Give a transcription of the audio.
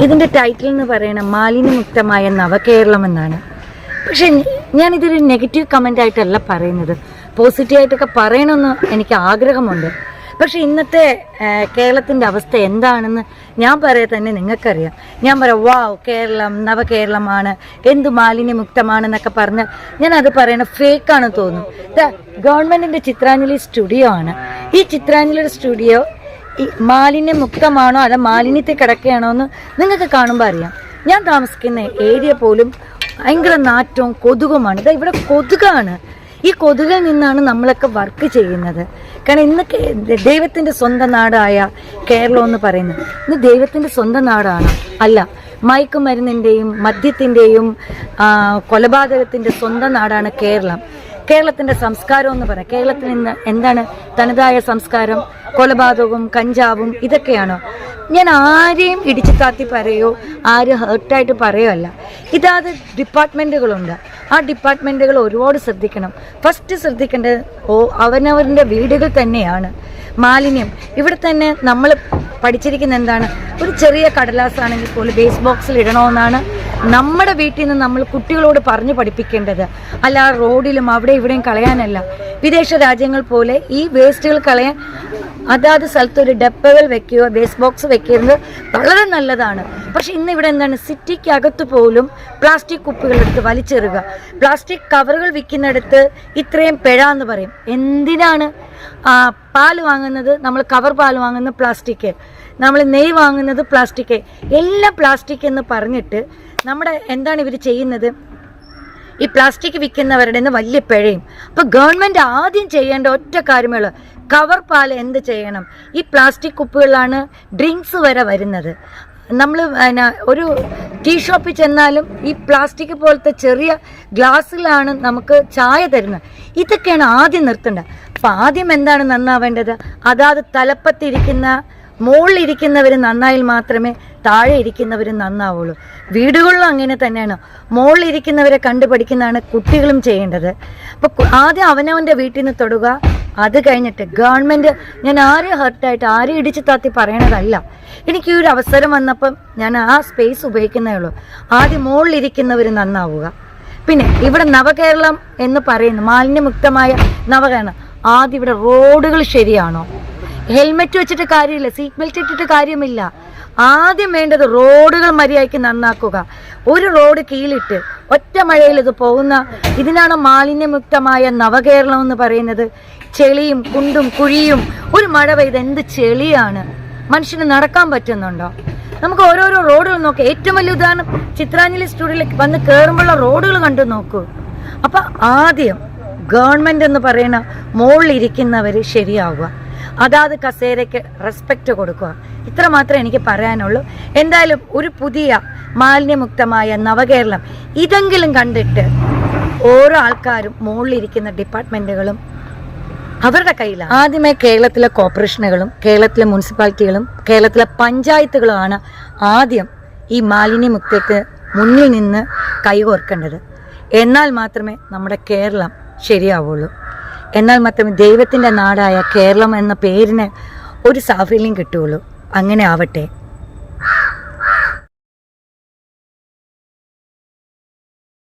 ഇതിൻ്റെ ടൈറ്റിൽ എന്ന് പറയണ മാലിന്യമുക്തമായ നവകേരളം എന്നാണ്. പക്ഷെ ഞാനിതൊരു നെഗറ്റീവ് കമൻ്റ് ആയിട്ടല്ല പറയുന്നത്, പോസിറ്റീവായിട്ടൊക്കെ പറയണമെന്ന് എനിക്ക് ആഗ്രഹമുണ്ട്. പക്ഷെ ഇന്നത്തെ കേരളത്തിൻ്റെ അവസ്ഥ എന്താണെന്ന് ഞാൻ പറയാൻ തന്നെ നിങ്ങൾക്കറിയാം. ഞാൻ പറയാം വാവ് കേരളം നവകേരളമാണ്, എന്ത് മാലിന്യമുക്തമാണെന്നൊക്കെ പറഞ്ഞാൽ ഞാനത് പറയണ ഫേക്കാണ് തോന്നും. ഗവൺമെൻറ്റിൻ്റെ ചിത്രാഞ്ജലി സ്റ്റുഡിയോ ആണ്. ഈ ചിത്രാഞ്ജലി സ്റ്റുഡിയോ ഈ മാലിന്യമുക്തമാണോ അല്ല മാലിന്യത്തിൽ കിടക്കുകയാണോ എന്ന് നിങ്ങൾക്ക് കാണുമ്പോൾ അറിയാം. ഞാൻ താമസിക്കുന്ന ഏരിയ പോലും ഭയങ്കര നാറ്റവും കൊതുകുമാണ്. ഇതാ ഇവിടെ കൊതുകാണ്. ഈ കൊതുകിൽ നിന്നാണ് നമ്മളൊക്കെ വർക്ക് ചെയ്യുന്നത്. കാരണം ഇന്ന് ദൈവത്തിൻ്റെ സ്വന്തം നാടായ കേരളം എന്ന് പറയുന്നത് ഇന്ന് ദൈവത്തിൻ്റെ സ്വന്തം നാടാണ് അല്ല, മയക്കുമരുന്നിൻ്റെയും മദ്യത്തിൻ്റെയും കൊലപാതകത്തിൻ്റെ സ്വന്തം നാടാണ് കേരളം. കേരളത്തിൻ്റെ സംസ്കാരം എന്ന് പറയാം. കേരളത്തിൽ നിന്ന് എന്താണ് തനതായ സംസ്കാരം? കൊലപാതകവും കഞ്ചാവും ഇതൊക്കെയാണോ? ഞാൻ ആരെയും ഇടിച്ചു താത്തി പറയോ ആരും ഹേർട്ടായിട്ട് പറയുമല്ല. ഇതാത് ഡിപ്പാർട്ട്മെൻറ്റുകളുണ്ട്. ആ ഡിപ്പാർട്ട്മെൻറ്റുകൾ ഒരുപാട് ശ്രദ്ധിക്കണം. ഫസ്റ്റ് ശ്രദ്ധിക്കേണ്ടത് അവനവരുടെ വീടുകൾ തന്നെയാണ്. മാലിന്യം ഇവിടെ തന്നെ നമ്മൾ പഠിച്ചിരിക്കുന്ന എന്താണ്, ഒരു ചെറിയ കടലാസാണെങ്കിൽ പോലും വേസ്റ്റ് ബോക്സിൽ ഇടണമെന്നാണ് നമ്മുടെ വീട്ടിൽ നിന്ന് നമ്മൾ കുട്ടികളോട് പറഞ്ഞു പഠിപ്പിക്കേണ്ടത്. അല്ല റോഡിലും അവിടെ ഇവിടെയും കളയാനല്ല. വിദേശ രാജ്യങ്ങൾ പോലെ ഈ വേസ്റ്റുകൾ കളയാൻ അതാത് സ്ഥലത്ത് ഒരു ഡപ്പകൾ വെക്കുകയോ വേസ്റ്റ് ബോക്സ് വെക്കുന്നത് വളരെ നല്ലതാണ്. പക്ഷെ ഇന്ന് ഇവിടെ എന്താണ്, സിറ്റിക്കകത്ത് പോലും പ്ലാസ്റ്റിക് കുപ്പികളെടുത്ത് വലിച്ചെറുക. പ്ലാസ്റ്റിക് കവറുകൾ വിൽക്കുന്നിടത്ത് ഇത്രയും പിഴ എന്ന് പറയും. എന്തിനാണ്? പാൽ വാങ്ങുന്നത് നമ്മൾ കവർ പാൽ വാങ്ങുന്ന പ്ലാസ്റ്റിക്, നമ്മൾ നെയ്യ് വാങ്ങുന്നത് പ്ലാസ്റ്റിക്, എല്ലാം പ്ലാസ്റ്റിക് എന്ന് പറഞ്ഞിട്ട് നമ്മുടെ എന്താണ് ഇവർ ചെയ്യുന്നത്? ഈ പ്ലാസ്റ്റിക് വിൽക്കുന്നവരുടെ നിന്ന് വലിയ പിഴയും. അപ്പോൾ ഗവൺമെൻറ് ആദ്യം ചെയ്യേണ്ട ഒറ്റ കാര്യമേ കവർ പാൽ എന്ത് ചെയ്യണം? ഈ പ്ലാസ്റ്റിക് കുപ്പികളിലാണ് ഡ്രിങ്ക്സ് വരെ വരുന്നത്. നമ്മൾ ഒരു ടീ ഷോപ്പിൽ ചെന്നാലും ഈ പ്ലാസ്റ്റിക് പോലത്തെ ചെറിയ ഗ്ലാസ്സിലാണ് നമുക്ക് ചായ തരുന്നത്. ഇതൊക്കെയാണ് ആദ്യം നിർത്തേണ്ടത്. അപ്പം ആദ്യം എന്താണ് നന്നാവേണ്ടത്? അതാത് തലപ്പത്തിരിക്കുന്ന മുകളിലിരിക്കുന്നവർ നന്നായാൽ മാത്രമേ താഴെ ഇരിക്കുന്നവർ നന്നാവുള്ളൂ. വീടുകളിലും അങ്ങനെ തന്നെയാണ്. മുകളിലിരിക്കുന്നവരെ കണ്ടുപഠിക്കുന്നതാണ് കുട്ടികളും ചെയ്യേണ്ടത്. അപ്പോൾ ആദ്യം അവനവൻ്റെ വീട്ടിൽ നിന്ന് തൊടുക. അത് കഴിഞ്ഞിട്ട് ഗവൺമെൻറ്, ഞാൻ ആരെയും ഹർട്ടായിട്ട് ആരെയും ഇടിച്ചു താത്തി പറയണതല്ല. എനിക്ക് ഈ ഒരു അവസരം വന്നപ്പം ഞാൻ ആ സ്പേസ് ഉപയോഗിക്കുന്നേ ഉള്ളൂ. ആദ്യം മുകളിലിരിക്കുന്നവർ നന്നാവുക. പിന്നെ ഇവിടെ നവകേരളം എന്ന് പറയുന്നു, മാലിന്യമുക്തമായ നവകേരളം. ആദ്യം ഇവിടെ റോഡുകൾ ശരിയാണോ? ഹെൽമെറ്റ് വെച്ചിട്ട് കാര്യമില്ല, സീറ്റ് ബെൽറ്റ് ഇട്ടിട്ട് കാര്യമില്ല. ആദ്യം വേണ്ടത് റോഡുകൾ മര്യാദയ്ക്ക് നന്നാക്കുക. ഒരു റോഡ് കീഴിലിട്ട് ഒറ്റ മഴയിൽ ഇത് പോകുന്ന ഇതിനാണ് മാലിന്യമുക്തമായ നവകേരളം എന്ന് പറയുന്നത്. ചെളിയും കുണ്ടും കുഴിയും, ഒരു മഴ പെയ്ത് എന്ത് ചെളിയാണ്. മനുഷ്യന് നടക്കാൻ പറ്റുന്നുണ്ടോ? നമുക്ക് ഓരോരോ റോഡുകൾ നോക്കുക. ഏറ്റവും വലിയ ഉദാഹരണം ചിത്രാഞ്ജലി സ്റ്റുഡിയോയിലേക്ക് വന്ന് കയറുമ്പോഴുള്ള റോഡുകൾ കണ്ടു നോക്കൂ. അപ്പം ആദ്യം ഗവൺമെൻറ് എന്ന് പറയുന്ന മുകളിലിരിക്കുന്നവർ ശരിയാവുക. അതാത് കസേരയ്ക്ക് റെസ്പെക്റ്റ് കൊടുക്കുക. ഇത്ര മാത്രമേ എനിക്ക് പറയാനുള്ളൂ. എന്തായാലും ഒരു പുതിയ മാലിന്യമുക്തമായ നവകേരളം ഇതെങ്കിലും കണ്ടിട്ട് ഓരോ ആൾക്കാരും മുകളിലിരിക്കുന്ന ഡിപ്പാർട്ട്മെൻറ്റുകളും അവരുടെ കയ്യിലാണ്. ആദ്യമേ കേരളത്തിലെ കോർപ്പറേഷനുകളും കേരളത്തിലെ മുനിസിപ്പാലിറ്റികളും കേരളത്തിലെ പഞ്ചായത്തുകളുമാണ് ആദ്യം ഈ മാലിന്യമുക്തയ്ക്ക് മുന്നിൽ നിന്ന് കൈകോർക്കേണ്ടത്. എന്നാൽ മാത്രമേ നമ്മുടെ കേരളം ശരിയാവുള്ളൂ. എന്നാൽ മാത്രമേ ദൈവത്തിൻ്റെ നാടായ കേരളം എന്ന പേരിന് ഒരു സാഫല്യം കിട്ടുകയുള്ളൂ. അങ്ങനെ ആവട്ടെ.